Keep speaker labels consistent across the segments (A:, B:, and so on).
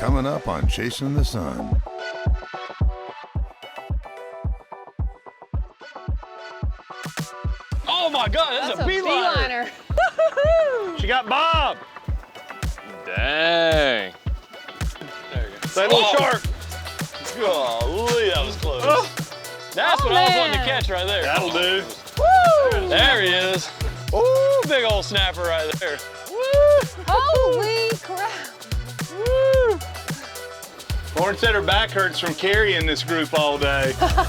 A: coming up on Chasing the Sun.
B: Oh my God, that's a beeliner.
C: She got Bob.
B: Dang. There you go.
C: Stay a little sharp.
B: Golly, that was close. That's what I was wanting to catch right there.
C: That'll do.
B: Woo! There he is. Ooh, big old snapper right there. Woo!
D: Holy crap.
B: Woo!
C: Lauren said her back hurts from carrying this group all day.
B: Yeah,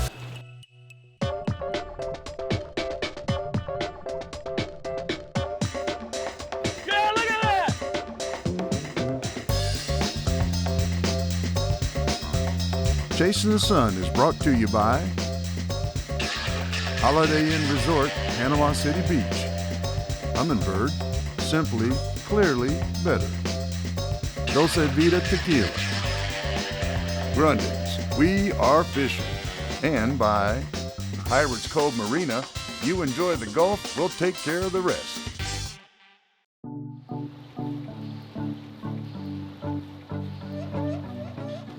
B: look at that!
A: Chasing the Sun is brought to you by Holiday Inn Resort, Panama City Beach. Humminbird, simply, clearly better. Dulce Vida Tequila. Grundy's, we are fishing. And by Pirates Cove Marina, you enjoy the Gulf, we'll take care of the rest.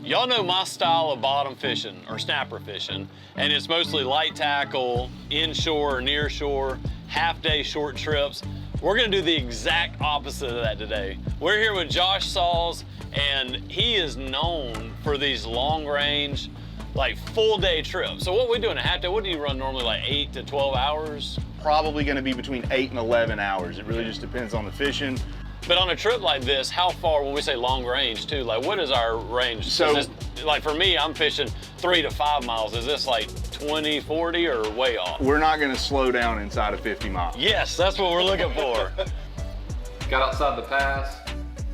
B: Y'all know my style of bottom fishing or snapper fishing, and it's mostly light tackle, inshore or near shore, half-day short trips. We're gonna do the exact opposite of that today. We're here with Josh Sauls, and he is known for these long range, like full-day trips. So what we do in a half day, what do you run normally, like 8 to 12 hours?
C: Probably going to be between 8 and 11 hours. It really just depends on the fishing.
B: But on a trip like this, how far, when we say long range too, like what is our range?
C: So,
B: is this, like for me, I'm fishing 3 to 5 miles. Is this like 20, 40 or way off?
C: we're not going to slow down inside of 50 miles.
B: Yes, that's what we're looking for.
E: Got outside the pass.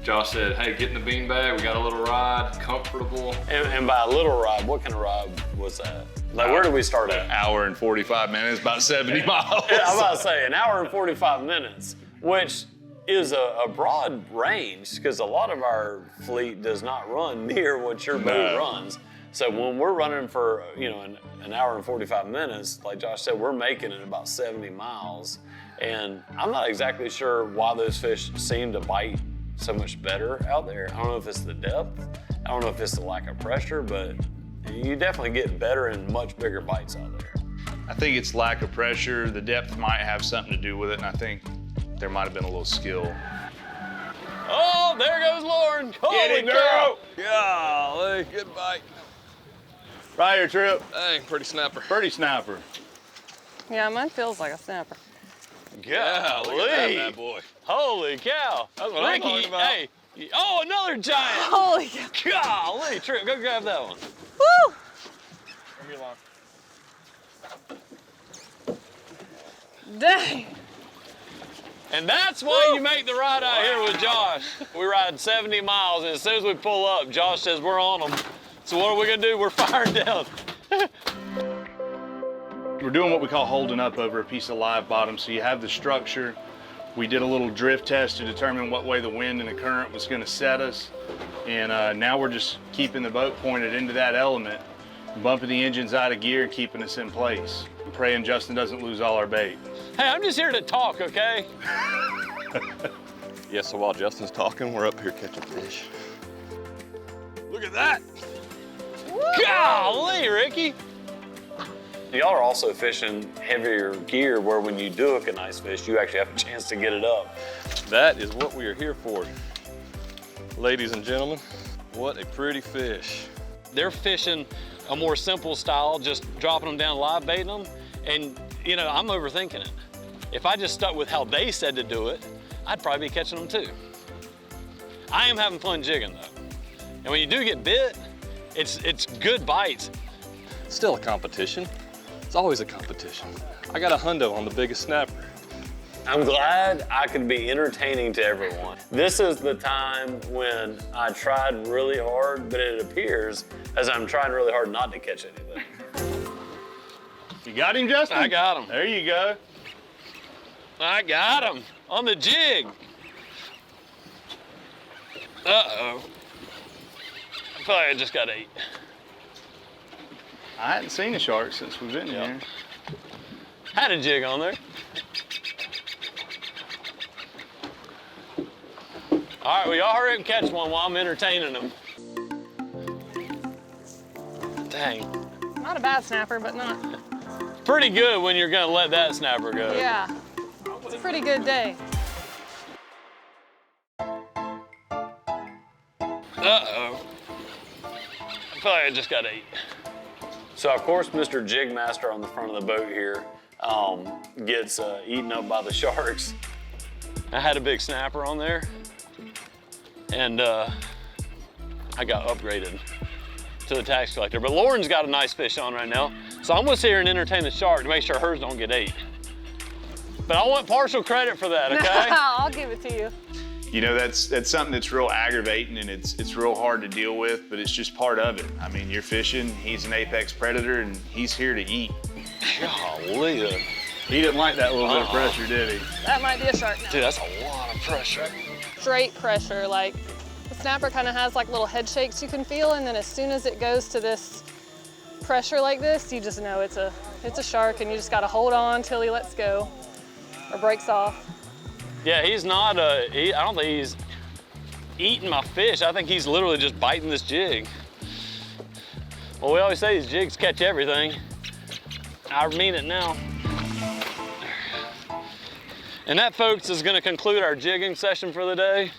E: Josh said, hey, get in the beanbag. We got a little ride, comfortable.
B: And by a little ride, what kind of ride was that? Like where did we start at?
E: Hour and 45 minutes, about 70 miles.
B: Yeah, I'm about to say an hour and 45 minutes, which is a broad range because a lot of our fleet does not run near what your boat runs. So when we're running for an hour and 45 minutes, like Josh said, we're making it about 70 miles. And I'm not exactly sure why those fish seem to bite so much better out there. I don't know if it's the depth, I don't know if it's the lack of pressure, but you definitely get better and much bigger bites out there.
C: I think it's lack of pressure. The depth might have something to do with it, and I think there might have been a little skill.
B: Oh, there goes Lauren.
C: Get it, girl.
E: Golly, good bite.
C: Right here, Trip.
E: Hey, pretty snapper.
C: Pretty snapper.
D: Yeah, mine feels like a snapper.
E: Yeah, look at that bad boy.
B: Holy cow.
E: That's what I'm talking about.
B: Hey. Oh, another giant.
D: Holy cow.
B: Golly, Trip, go grab that one.
D: Woo! Dang.
B: And that's why you make the ride out here with Josh. We ride 70 miles, and as soon as we pull up, Josh says we're on them. So what are we gonna do? We're firing down.
C: We're doing what we call holding up over a piece of live bottom. So you have the structure. We did a little drift test to determine what way the wind and the current was going to set us. And now we're just keeping the boat pointed into that element, bumping the engines out of gear, keeping us in place. Praying Justin doesn't lose all our bait.
B: Hey, I'm just here to talk, okay?
E: Yeah, so while Justin's talking, we're up here catching fish. Look at that.
B: Golly, Ricky. Y'all are also fishing heavier gear where when you do hook a nice fish, you actually have a chance to get it up.
E: That is what we are here for. Ladies and gentlemen, what a pretty fish.
B: They're fishing a more simple style, just dropping them down, live baiting them. And I'm overthinking it. If I just stuck with how they said to do it, I'd probably be catching them too. I am having fun jigging though. And when you do get bit, it's good bites.
E: Still a competition. It's always a competition. I got a hundo on the biggest snapper.
B: I'm glad I could be entertaining to everyone. This is the time when I tried really hard, but it appears as I'm trying really hard not to catch anything.
C: You got him, Justin?
B: I got him.
C: There you go.
B: I got him on the jig. Uh-oh. I feel like I just got ate.
C: I hadn't seen a shark since we've been here.
B: Had a jig on there. All right, well, y'all hurry up and catch one while I'm entertaining them. Dang.
D: Not a bad snapper, but not.
B: Pretty good when you're gonna let that snapper go.
D: Yeah. It's a pretty good day.
B: Uh-oh. I feel like I just got 8. So of course, Mr. Jig Master on the front of the boat here gets eaten up by the sharks. I had a big snapper on there, and I got upgraded to the tax collector. But Lauren's got a nice fish on right now, so I'm gonna sit here and entertain the shark to make sure hers don't get 8. But I want partial credit for that, okay?
D: I'll give it to you.
C: You know, that's something that's real aggravating, and it's real hard to deal with, but it's just part of it. I mean, you're fishing, he's an apex predator, and he's here to eat.
B: Golly.
C: He didn't like that little bit of pressure, did he?
D: That might be a shark now.
B: Dude, that's a lot of pressure.
D: Straight pressure, like the snapper kind of has like little head shakes you can feel, and then as soon as it goes to this pressure like this, you just know it's a shark, and you just gotta hold on till he lets go or breaks off.
B: Yeah, he's not, I don't think he's eating my fish. I think he's literally just biting this jig. Well, we always say these jigs catch everything. I mean it now. And that, folks, is gonna conclude our jigging session for the day.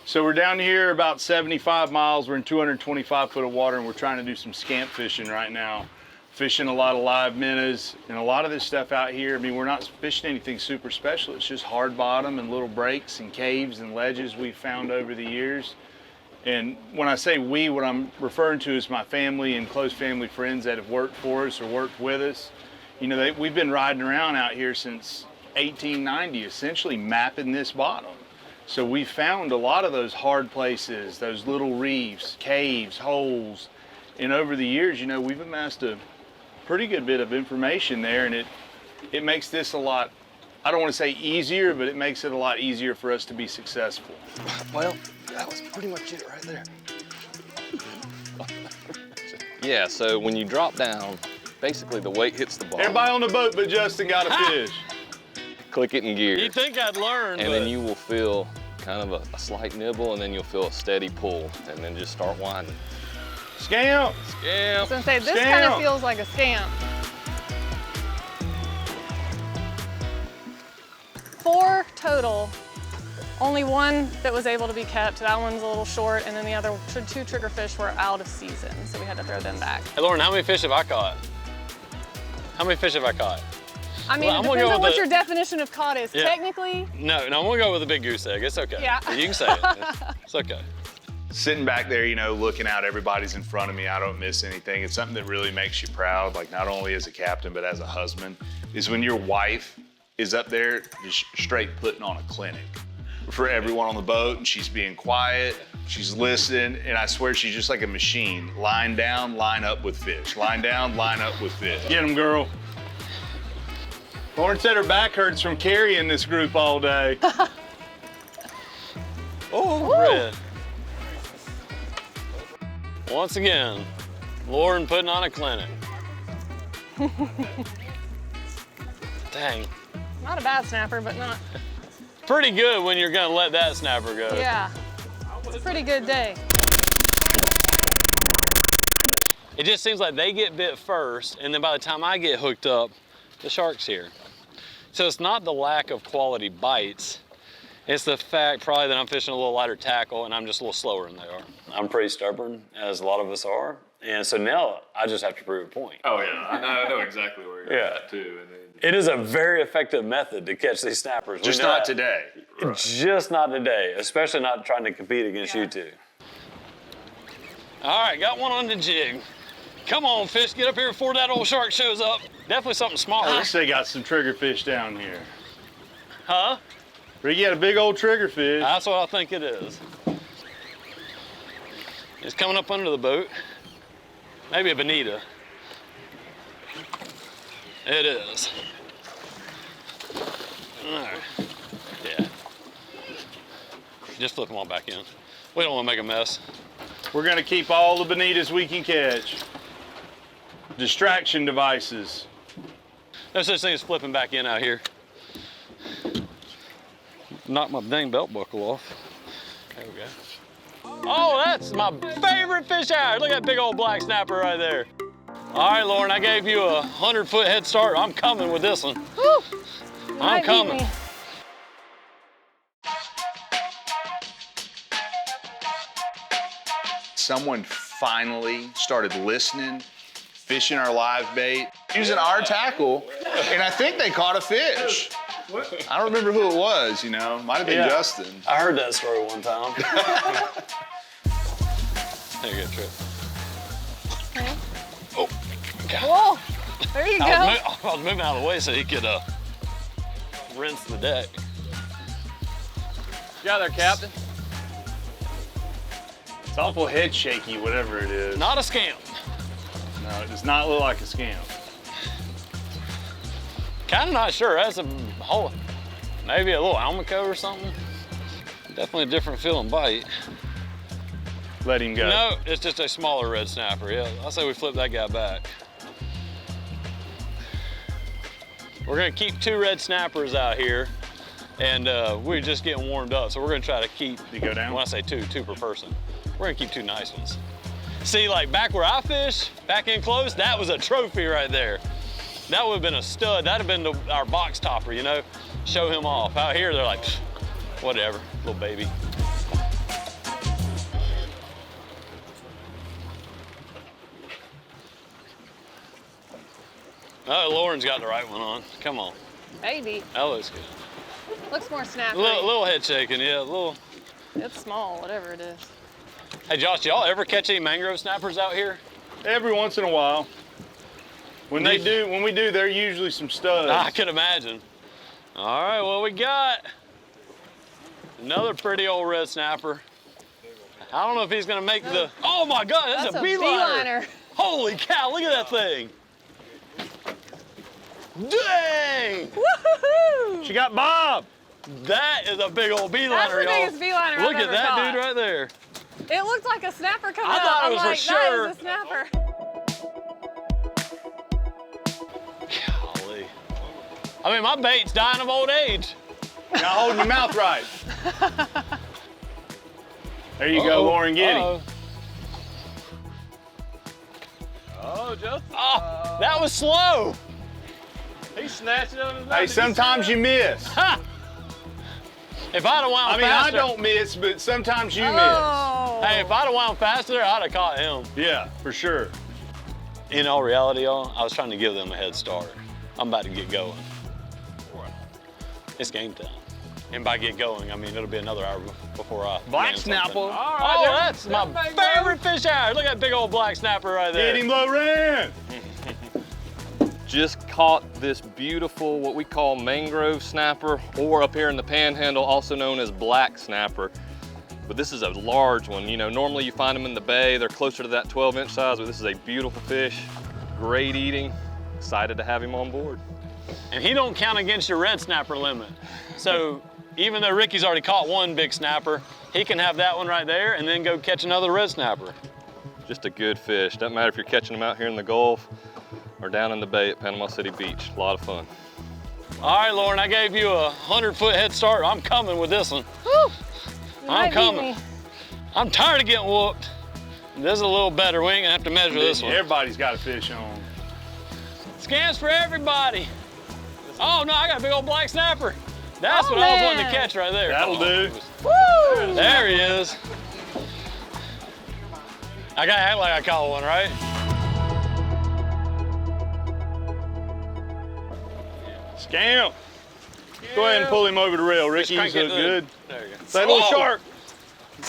C: So we're down here about 75 miles. We're in 225 foot of water, and we're trying to do some scamp fishing right now. Fishing a lot of live minnows, and a lot of this stuff out here, I mean, we're not fishing anything super special. It's just hard bottom and little breaks and caves and ledges we've found over the years. And when I say we, what I'm referring to is my family and close family friends that have worked for us or worked with us. You know, we've been riding around out here since 1890, essentially mapping this bottom. So we found a lot of those hard places, those little reefs, caves, holes. And over the years, you know, we've amassed a pretty good bit of information there, and it makes this a lot, I don't want to say easier, but it makes it a lot easier for us to be successful.
F: Well, that was pretty much it right there. Yeah, so when you drop down, basically the weight hits the bottom.
C: Everybody on the boat but Justin got a fish.
F: Click it in gear.
B: You'd think I'd learn,
F: and then you will feel kind of a slight nibble, and then you'll feel a steady pull, and then just start winding.
C: Scamp!
F: Scamp!
D: I was gonna say, this kind of feels like a scamp. 4 total. Only one that was able to be kept. That one's a little short, and then the other 2 triggerfish were out of season, so we had to throw them back.
B: Hey, Lauren, how many fish have I caught? How many fish have I caught?
D: I mean,
B: Well,
D: it depends on what your definition of caught is.
B: Yeah.
D: Technically.
B: No, I'm gonna go with a big goose egg. It's okay.
D: Yeah.
B: You can say it. It's okay.
C: Sitting back there, you know, looking out, everybody's in front of me, I don't miss anything. It's something that really makes you proud, like not only as a captain, but as a husband, is when your wife is up there just straight putting on a clinic for everyone on the boat, and she's being quiet, she's listening, and I swear she's just like a machine. Line down, line up with fish. Line down, line up with fish. Get him, girl. Lauren said her back hurts from carrying this group all day.
B: Oh, red. Once again, Lauren putting on a clinic. Dang.
D: Not a bad snapper, but not.
B: Pretty good when you're gonna let that snapper go.
D: Yeah. It's a pretty good day.
B: It just seems like they get bit first, and then by the time I get hooked up, the shark's here. So it's not the lack of quality bites, it's the fact probably that I'm fishing a little lighter tackle and I'm just a little slower than they are. I'm pretty stubborn, as a lot of us are, and so now I just have to prove a point.
E: Oh yeah, I know exactly where you're
B: Yeah.
E: at too. And then,
B: It is a very effective method to catch these snappers.
C: Just not today.
B: Just not today, especially not trying to compete against you two. All right, got one on the jig. Come on, fish, get up here before that old shark shows up. Definitely something smaller.
C: I say got some triggerfish down here.
B: Huh?
C: Ricky had a big old triggerfish.
B: That's what I think it is. It's coming up under the boat. Maybe a bonita. It is. All right. Yeah. Just flip them all back in. We don't want to make a mess.
C: We're gonna keep all the bonitas we can catch. Distraction devices.
B: No such thing as flipping back in out here. knock my dang belt buckle off. There we go. Oh, that's my favorite fish out. Look at that big old black snapper right there. All right, Lauren, I gave you a 100-foot head start. I'm coming with this one.
D: Woo.
B: I'm coming.
G: Someone finally started listening, fishing our live bait, using our tackle, and I think they caught a fish. I don't remember who it was, you know. Might have been Justin.
B: I heard that story one time. There you go, Trip.
D: Okay.
B: Oh, God.
D: Whoa, there you go.
B: I was moving out of the way so he could rinse the deck. You out there, Captain?
C: It's awful head shaky, whatever it is.
B: Not a scamp.
C: No, it does not look like a scamp.
B: Kind of not sure. That's a whole, maybe a little almaco or something. Definitely a different feeling bite.
C: Let him go.
B: No, it's just a smaller red snapper. Yeah, I say we flip that guy back. We're gonna keep 2 red snappers out here, and we're just getting warmed up. So we're gonna try to keep.
C: You go down?
B: When I say 2 per person, we're gonna keep 2 nice ones. See, like back where I fish, back in close, that was a trophy right there. That would have been a stud. That'd have been our box topper, you know? Show him off. Out here, they're like, whatever, little baby. Oh, Lauren's got the right one on. Come on.
D: Maybe.
B: That looks good.
D: Looks more snappy.
B: Little head shaking, yeah, little.
D: It's small, whatever it is.
B: Hey, Josh, y'all ever catch any mangrove snappers out here?
C: Every once in a while. When we do, they're usually some studs.
B: I could imagine. All right, what we got? Another pretty old red snapper. I don't know if he's gonna make the, oh my God, that's a beeliner. Holy cow, look at that thing. Dang!
D: Woohoo!
C: She got Bob.
B: That is a big old beeliner,
D: That's the
B: y'all.
D: biggest beeliner
B: Look
D: I've
B: at
D: ever
B: that
D: caught.
B: dude right there.
D: It looked like a snapper coming up.
B: I thought it
D: I'm
B: was
D: like,
B: for sure.
D: that is a snapper.
B: Golly. I mean, my bait's dying of old age.
C: Now hold your mouth right. There you go, Lauren, get him.
B: Oh, Justin. Oh, that was slow. He snatched it on his
C: Hey, sometimes you miss.
B: Ha! If I'd have wound
C: I mean,
B: faster.
C: I don't miss, but sometimes you
D: Oh.
B: Hey, if I'd have wound faster, I'd have caught him.
C: miss. Yeah, for sure.
B: In all reality, y'all, I was trying to give them a head start. I'm about to get going. It's game time. And by get going, I mean it'll be another hour before I
C: Black
B: land something.
C: snapper.
B: Oh, that's my favorite fish out. Look at that big old black snapper right there.
C: Get him, Lauren.
F: Just caught this beautiful, what we call mangrove snapper, or up here in the panhandle, also known as black snapper. But this is a large one. You know, normally you find them in the bay. They're closer to that 12-inch size, but this is a beautiful fish. Great eating. Excited to have him on board.
B: And he don't count against your red snapper limit. So even though Ricky's already caught one big snapper, he can have that one right there and then go catch another red snapper.
F: Just a good fish. Doesn't matter if you're catching them out here in the Gulf or down in the bay at Panama City Beach. A lot of fun.
B: All right, Lauren, I gave you a 100-foot head start. I'm coming with this one.
D: Woo!
B: I'm coming. I'm tired of getting whooped. This is a little better. We ain't gonna have to measure this one.
C: Everybody's got a fish on.
B: Scams for everybody. Oh no, I got a big old black snapper. That's what I was wanting to catch right there.
C: That'll do.
D: Woo!
B: There he is. I gotta act like I caught one, right?
C: Scamp. Go ahead and pull him over the rail, Ricky.
B: Crank
C: He's
B: it
C: so
B: to the-
C: good.
B: There you go.
C: That little shark.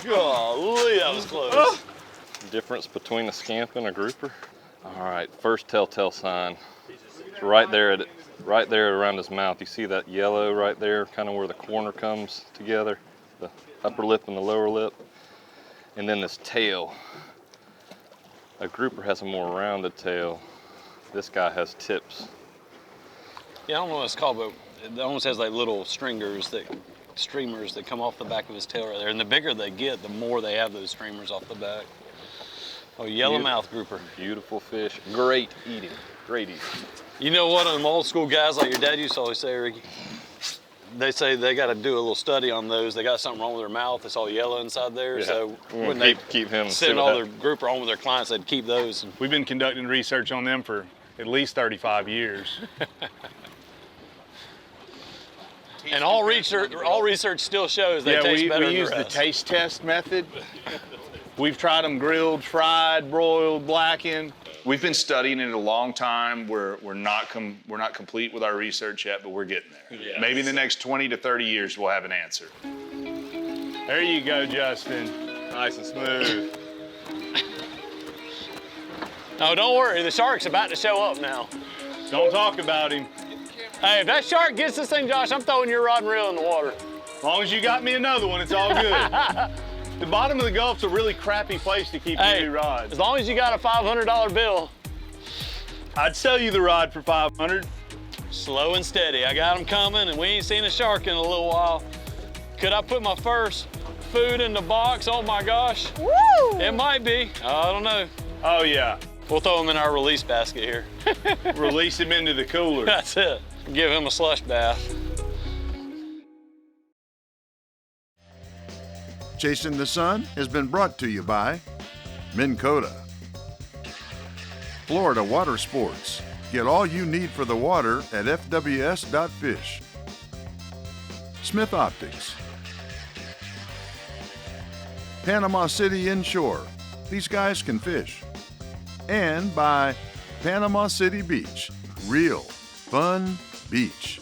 B: Golly, that was close.
F: Difference between a scamp and a grouper. All right, first telltale sign. It's right there around his mouth. You see that yellow right there, kind of where the corner comes together, the upper lip and the lower lip. And then this tail. A grouper has a more rounded tail. This guy has tips.
B: Yeah, I don't know what it's called, but it almost has like little streamers that come off the back of his tail right there. And the bigger they get, the more they have those streamers off the back. Oh, yellowmouth grouper.
F: Beautiful fish. Great eating. Great eating.
B: You know what, them old school guys like your dad used to always say, Ricky? they say they got to do a little study on those. They got something wrong with their mouth. It's all yellow inside there.
F: Yeah.
B: So when
F: Keep
B: they
F: him
B: send all their grouper home with their clients, they'd keep those.
C: We've been conducting research on them for at least 35 years.
B: And all research still shows they taste better than
C: we use
B: the
C: the
B: rest.
C: taste test method. We've tried them grilled, fried, broiled, blackened.
G: We've been studying it a long time. We're not complete with our research yet, but we're getting there.
B: Yeah.
G: Maybe in the next 20 to 30 years, we'll have an answer.
C: There you go, Justin.
F: Nice and smooth.
B: No, don't worry. The shark's about to show up now.
C: Don't talk about him.
B: Hey, if that shark gets this thing, Josh, I'm throwing your rod and reel in the water.
C: As long as you got me another one, it's all good. The bottom of the Gulf's a really crappy place to keep your new rods.
B: As long as you got a $500 bill.
C: I'd sell you the rod for $500.
B: Slow and steady. I got them coming, and we ain't seen a shark in a little while. Could I put my first food in the box? Oh my gosh.
D: Woo!
B: It might be. I don't know.
C: Oh yeah.
B: We'll throw them in our release basket here.
C: Release him into the cooler.
B: That's it. Give him a slush bath.
A: Chasing the Sun has been brought to you by Minn Kota, Florida Watersports. Get all you need for the water at FWS.FISH. Smith Optics, Panama City Inshore. These guys can fish. And by Panama City Beach, real fun beach.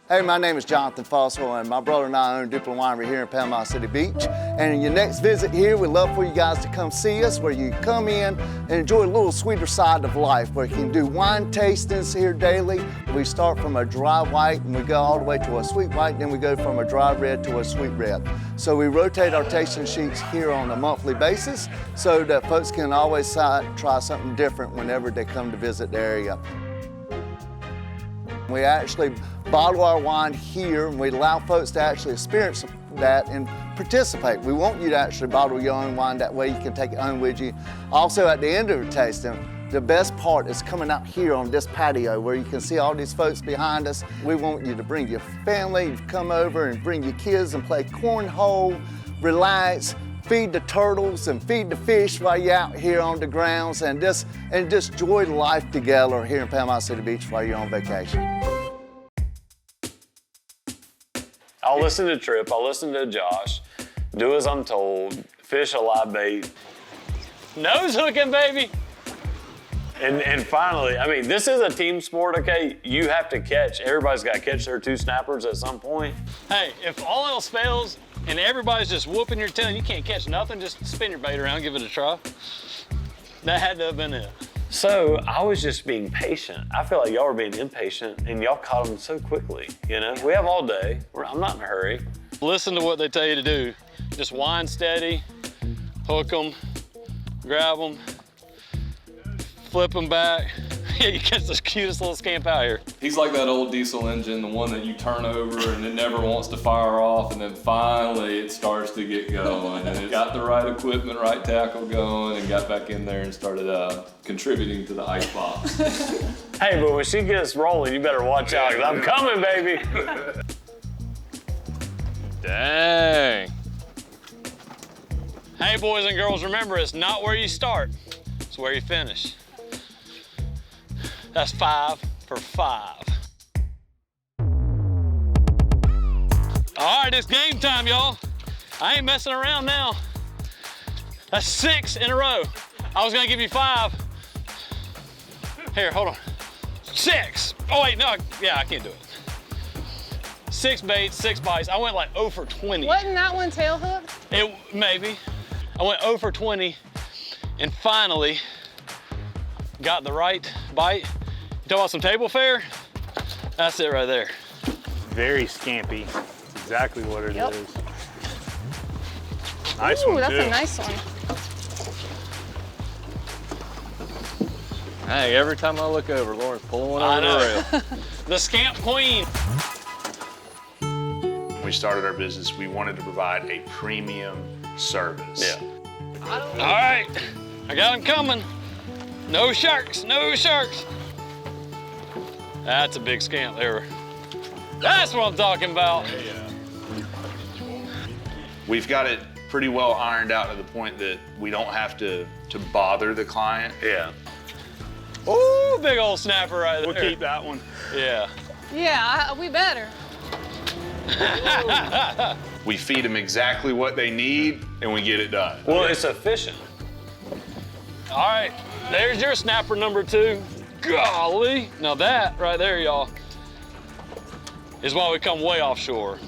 H: Hey, my name is Jonathan Fossil, and my brother and I own Duplin Winery here in Panama City Beach. And in your next visit here, we'd love for you guys to come see us, where you come in and enjoy a little sweeter side of life, where you can do wine tastings here daily. We start from a dry white, and we go all the way to a sweet white, then we go from a dry red to a sweet red. So we rotate our tasting sheets here on a monthly basis, so that folks can always try something different whenever they come to visit the area. We actually bottle our wine here, and we allow folks to actually experience that and participate. We want you to actually bottle your own wine, that way you can take it home with you. Also, at the end of the tasting, the best part is coming out here on this patio where you can see all these folks behind us. We want you to bring your family, come over and bring your kids and play cornhole, relax, feed the turtles and feed the fish while you're out here on the grounds, and just enjoy life together here in Panama City Beach while you're on vacation.
B: I'll listen to Trip, I'll listen to Josh, do as I'm told, fish a live bait, nose hooking, baby. And finally, I mean, this is a team sport, okay? You have to catch, everybody's got to catch their 2 snappers at some point. Hey, if all else fails and everybody's just whooping your tail and you can't catch nothing, just spin your bait around, give it a try. That had to have been it. So I was just being patient. I feel like y'all were being impatient and y'all caught them so quickly, you know? We have all day. I'm not in a hurry. Listen to what they tell you to do. Just wind steady, hook them, grab them, flip them back. Yeah, you catch this cutest little scamp out here.
F: He's like that old diesel engine, the one that you turn over and it never wants to fire off, and then finally it starts to get going. And it got the right equipment, right tackle going, and got back in there and started contributing to the icebox.
B: Hey, but when she gets rolling, you better watch out, because I'm coming, baby.
F: Dang.
B: Hey, boys and girls, remember, it's not where you start, it's where you finish. That's 5 for 5. All right, it's game time, y'all. I ain't messing around now. That's 6 in a row. I was gonna give you 5. Here, hold on. 6. Oh wait, no, yeah, I can't do it. 6 baits, 6 bites. I went like 0 for 20.
D: Wasn't that one tail hook?
B: Maybe. I went 0 for 20 and finally got the right bite. You talking about some table fare? That's it right there.
C: Very scampy. That's exactly what it
D: Yep.
C: is. Nice
D: Ooh,
C: one,
D: that's
C: too.
D: a nice one.
F: Hey, every time I look over, Lauren's pulling one over the rail.
B: The scamp queen.
G: When we started our business, we wanted to provide a premium service.
B: Yeah. All right, I got them coming. No sharks, no sharks. That's a big scamp there. That's what I'm talking about.
G: We've got it pretty well ironed out to the point that we don't have to bother the client.
B: Yeah. Ooh, big old snapper right there.
C: We'll keep that one.
B: Yeah.
D: Yeah, we better.
G: We feed them exactly what they need and we get it done.
B: Well, it's efficient. All right, there's your snapper number 2. Golly. Now that right there, y'all, is why we come way offshore.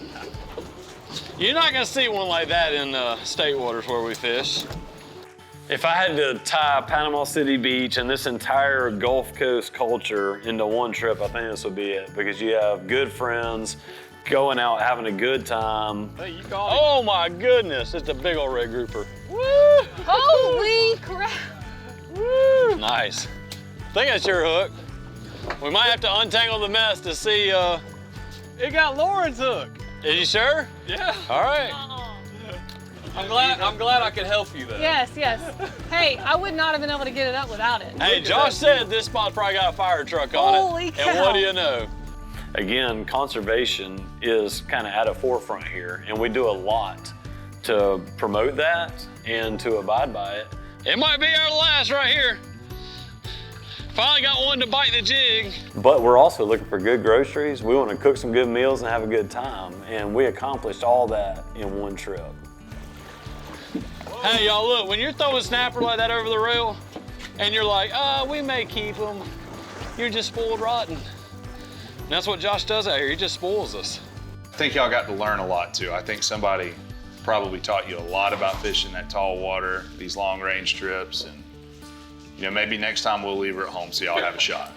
B: You're not gonna see one like that in state waters where we fish. If I had to tie Panama City Beach and this entire Gulf Coast culture into one trip, I think this would be it, because you have good friends, going out, having a good time.
C: Hey, you got it.
B: Oh my goodness, it's a big old red grouper. Woo!
D: Holy crap.
B: Woo! Nice. I think that's your hook. We might have to untangle the mess to see.
C: It got Lauren's hook.
B: Are you sure?
C: Yeah.
B: All right.
C: I'm glad I could help you though.
D: Yes, yes. Hey, I would not have been able to get it up without it.
B: Hey, Josh said this spot's probably got a fire truck on
D: Holy
B: it.
D: cow.
B: And what do you know? Again, conservation is kind of at a forefront here, and we do a lot to promote that and to abide by it. It might be our last right here. Finally got one to bite the jig. But we're also looking for good groceries. We want to cook some good meals and have a good time, and we accomplished all that in one trip. Hey, y'all, look, when you're throwing snapper like that over the rail, and you're like, we may keep them, you're just spoiled rotten. And that's what Josh does out here, he just spoils us.
G: I think y'all got to learn a lot too. I think somebody probably taught you a lot about fishing that tall water, these long range trips, and you know, maybe next time we'll leave her at home so y'all have a shot.